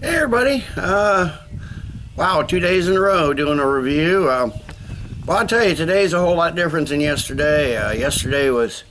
Hey everybody, wow, 2 days in a row doing a review. Well, I'll tell you, today's a whole lot different than yesterday. Yesterday was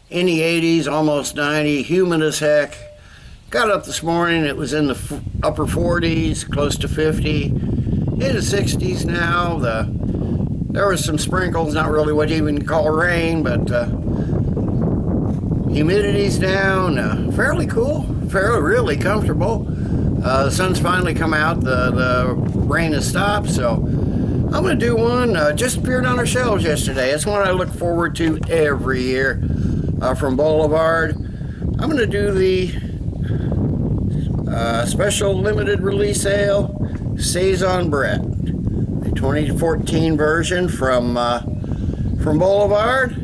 in the 80s, almost 90, humid as heck. Got up this morning, it was in the upper 40s, close to 50. In the 60s now. There was some sprinkles, not really what you even call rain, but humidity's down, fairly cool, really comfortable. The sun's finally come out, the rain has stopped, so I'm going to do one, just appeared on our shelves yesterday. It's one I look forward to every year from Boulevard. I'm going to do the special limited release ale, Saison-Brett, the 2014 version from Boulevard.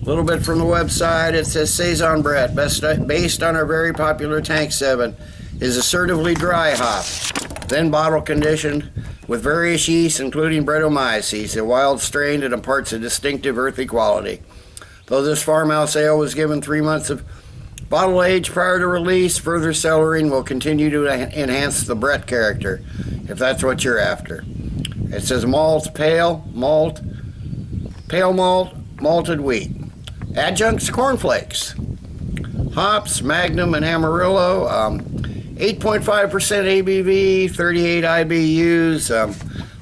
A little bit from the website. It says Saison-Brett, based on our very popular Tank 7, is assertively dry hopped, then bottle conditioned with various yeasts, including Brettanomyces, a wild strain that imparts a distinctive earthy quality. Though this Farmhouse ale was given 3 months of bottle age prior to release, further cellaring will continue to enhance the Brett character, if that's what you're after. It says pale malt, malted wheat. Adjuncts, cornflakes. Hops, Magnum and Amarillo. 8.5% ABV, 38 IBUs.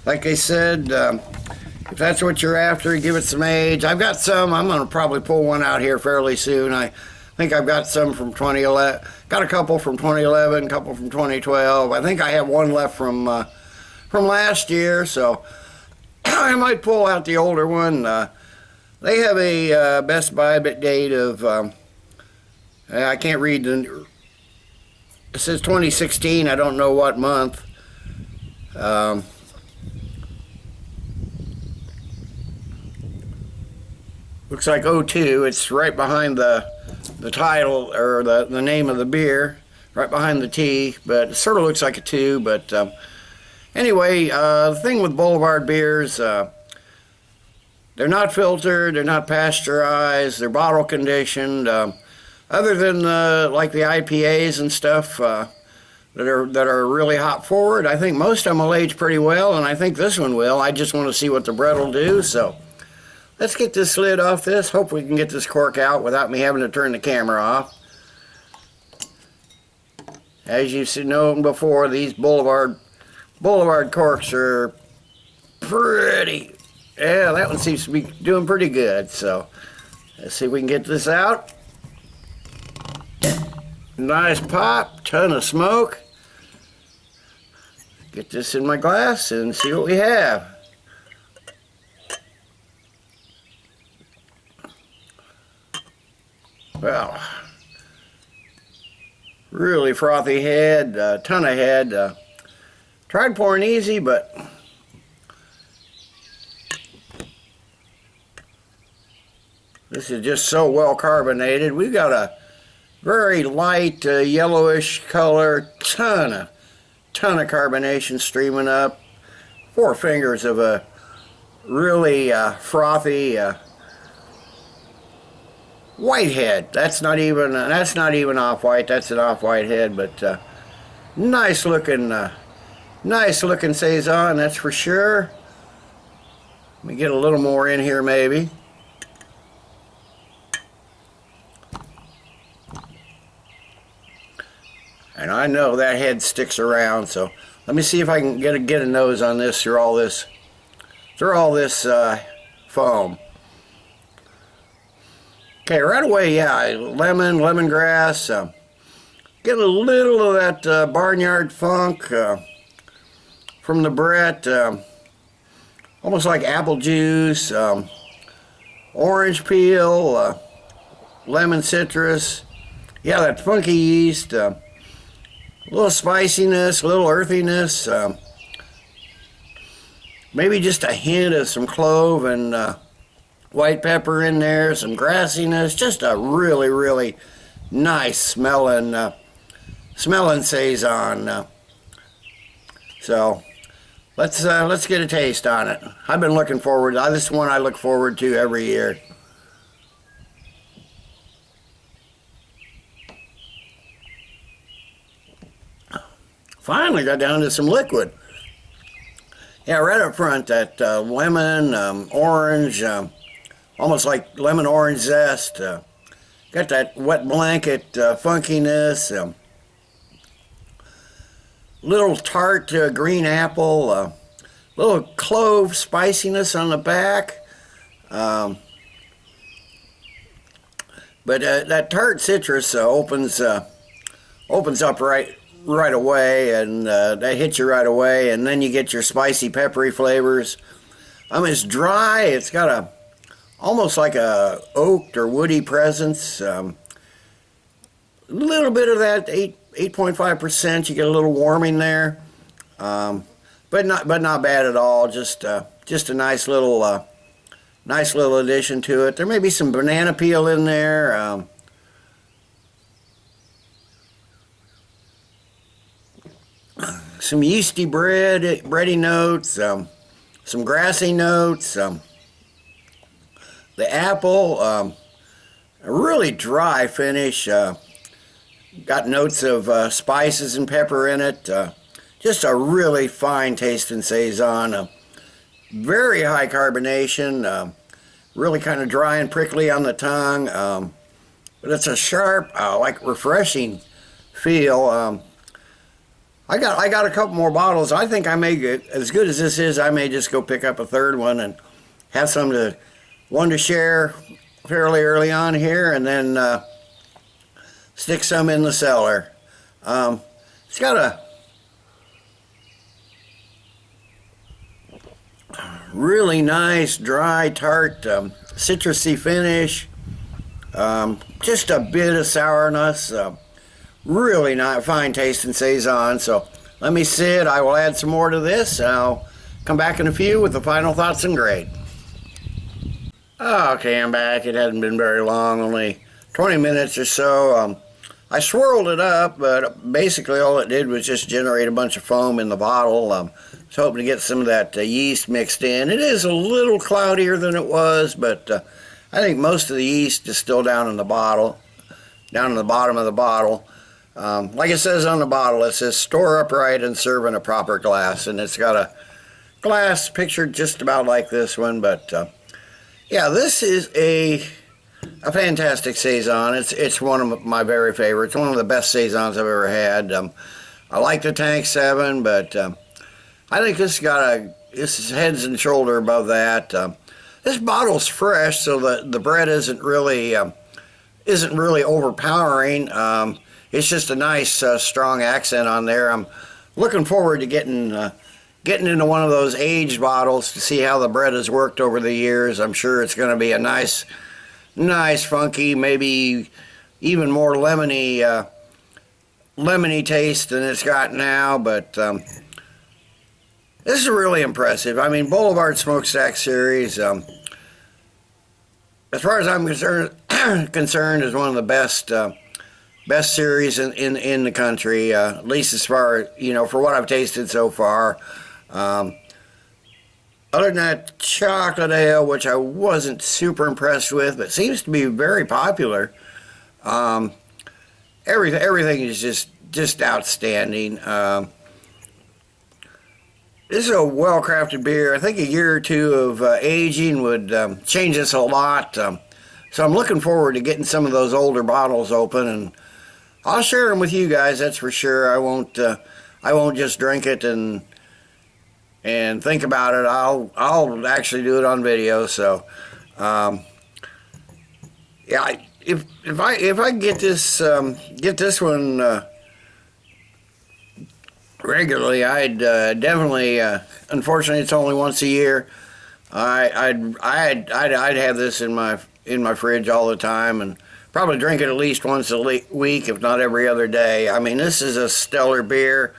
Like I said, if that's what you're after, give it some age. I've got some. I'm going to probably pull one out here fairly soon. I think I've got some from 2011. Got a couple from 2011, a couple from 2012. I think I have one left from last year, so I might pull out the older one. They have a Best Buy date of, I can't read it says 2016, I don't know what month. Looks like 02, it's right behind the title, or the name of the beer, right behind the T, but it sort of looks like a 2, but anyway, the thing with Boulevard beers, they're not filtered, they're not pasteurized, they're bottle conditioned. Other than like the IPAs and stuff that are really hop forward, I think most of them will age pretty well, and I think this one will. I just want to see what the Brett will do, so let's get this lid off this. Hope we can get this cork out without me having to turn the camera off. As you've known before, these Boulevard corks are pretty. Yeah, that one seems to be doing pretty good, so let's see if we can get this out. Nice pop, ton of smoke. Get this in my glass and see what we have. Well, really frothy head, ton of head. Tried pouring easy, but this is just so well carbonated. We've got a very light yellowish color, ton of carbonation streaming up. 4 fingers of a really frothy white head. That's not even off-white. That's an off-white head, but nice looking Saison, that's for sure. Let me get a little more in here, maybe. And I know that head sticks around, so let me see if I can get a nose on this through all this foam. Okay, right away, yeah, lemongrass. Get a little of that barnyard funk from the Brett. Almost like apple juice, orange peel, lemon citrus. Yeah, that funky yeast. A little spiciness, a little earthiness, maybe just a hint of some clove and white pepper in there, some grassiness, just a really nice smelling Saison. So let's get a taste on it. I've been looking forward. This is one I look forward to every year. finally got down to some liquid. Yeah, right up front, that lemon, orange, almost like lemon orange zest. Got that wet blanket funkiness. Little tart green apple. Little clove spiciness on the back. But that tart citrus opens up right away, and that hits you right away, and then you get your spicy peppery flavors. It's dry. It's got almost like a oaked or woody presence. A little bit of that 8.5%. You get a little warming there, but not bad at all. Just a nice little addition to it. There may be some banana peel in there. Some yeasty bready notes, some grassy notes, the apple, a really dry finish, got notes of spices and pepper in it, just a really fine tasting Saison, very high carbonation, really kind of dry and prickly on the tongue, but it's a sharp, like refreshing feel. I got a couple more bottles. I think I may get, as good as this is, I may just go pick up a third one and have one to share fairly early on here, and then stick some in the cellar. It's got a really nice, dry, tart, citrusy finish. Just a bit of sourness. Really not fine tasting Saison. So let me sit. I will add some more to this, and I'll come back in a few with the final thoughts and grade. Okay, I'm back. It hadn't been very long, only 20 minutes or so. I swirled it up, but basically all it did was just generate a bunch of foam in the bottle. I was hoping to get some of that yeast mixed in. It is a little cloudier than it was, but I think most of the yeast is still down in the bottle, down in the bottom of the bottle. Like it says on the bottle, it says store upright and serve in a proper glass, and it's got a glass pictured just about like this one. But yeah, this is a fantastic Saison. It's one of my very favorites, one of the best Saisons I've ever had. I like the Tank 7, but I think this is heads and shoulder above that. This bottle's fresh, so the Brett isn't really overpowering. It's just a nice, strong accent on there. I'm looking forward to getting into one of those aged bottles to see how the Brett has worked over the years. I'm sure it's going to be a nice, funky, maybe even more lemony taste than it's got now. But this is really impressive. Boulevard Smokestack Series, as far as I'm concerned, is one of the best series in the country, at least as far as, for what I've tasted so far. Other than that chocolate ale, which I wasn't super impressed with, but seems to be very popular, everything is just outstanding. This is a well-crafted beer. I think a year or two of aging would change this a lot. So I'm looking forward to getting some of those older bottles open, and I'll share them with you guys, that's for sure. I won't just drink it and think about it. I'll actually do it on video. So yeah, if I get this one regularly, I'd definitely. Unfortunately, it's only once a year. I'd have this in my fridge all the time, and probably drink it at least once a week, if not every other day. This is a stellar beer.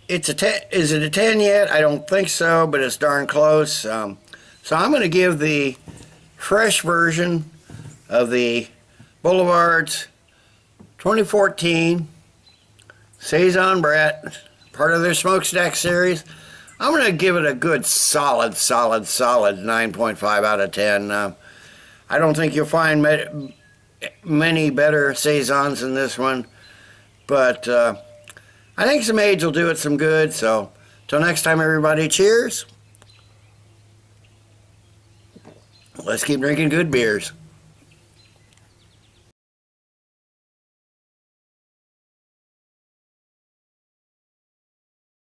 Is it a 10 yet? I don't think so, but it's darn close. So I'm going to give the fresh version of the Boulevard's 2014 Saison-Brett, part of their Smokestack series. I'm going to give it a good solid 9.5 out of 10. I don't think you'll find many better Saisons than this one, but I think some age will do it some good. So, till next time, everybody, cheers. Let's keep drinking good beers.